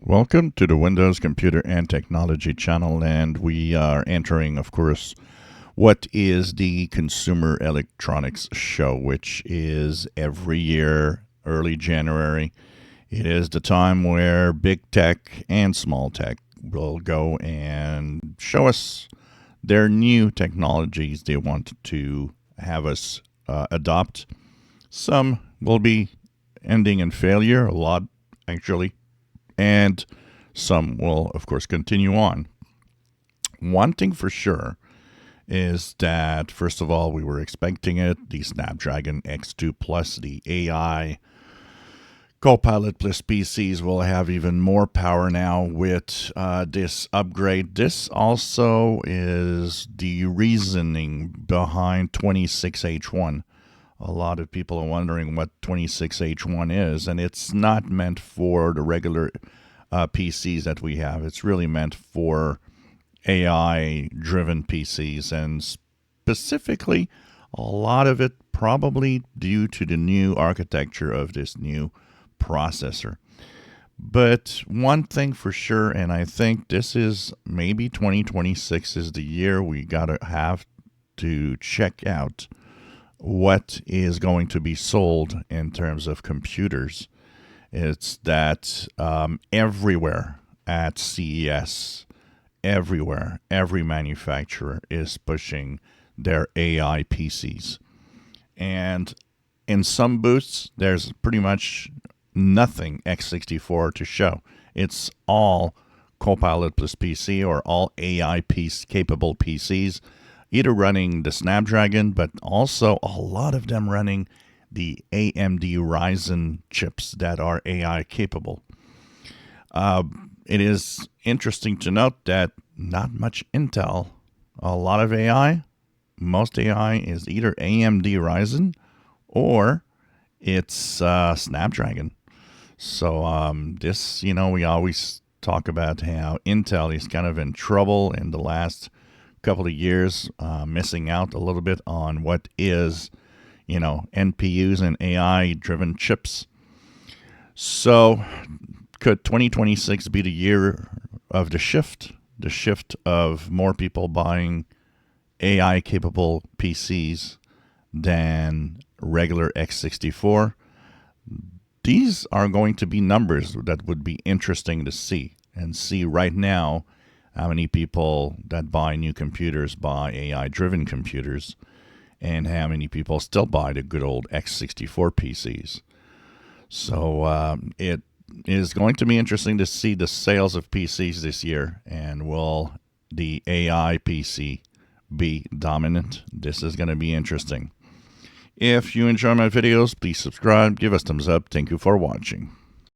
Welcome to the Windows Computer and Technology channel, and we are entering, of course, what is the Consumer Electronics Show, which is every year, early January. It is the time where big tech and small tech will go and show us their new technologies they want to have us adopt. Some will be ending in failure, a lot actually, and some will, of course, continue on. One thing for sure is that, first of all, we were expecting it, the Snapdragon X2 Plus, the AI Copilot Plus PCs will have even more power now with this upgrade. This also is the reasoning behind 26H1. A lot of people are wondering what 26H1 is, and it's not meant for the regular PCs that we have. It's really meant for AI-driven PCs, and specifically, a lot of it probably due to the new architecture of this new processor. But one thing for sure, and I think this is maybe 2026 is the year we gotta have to check out what is going to be sold in terms of computers. It's that everywhere at CES, everywhere, every manufacturer is pushing their AI PCs. And in some booths, there's pretty much nothing x64 to show. It's all Copilot plus PC or all AI capable PCs, either running the Snapdragon, but also a lot of them running the AMD Ryzen chips that are AI capable. It is interesting to note that not much Intel, a lot of AI, most AI is either AMD Ryzen or it's Snapdragon. So this, we always talk about how Intel is kind of in trouble in the last couple of years, missing out a little bit on what is, NPUs and AI-driven chips. So could 2026 be the year of the shift of more people buying AI-capable PCs than regular x64? These are going to be numbers that would be interesting to see right now how many people that buy new computers buy AI-driven computers, and how many people still buy the good old x64 PCs. So it is going to be interesting to see the sales of PCs this year, and will the AI PC be dominant? This is going to be interesting. If you enjoy my videos, please subscribe, give us thumbs up. Thank you for watching.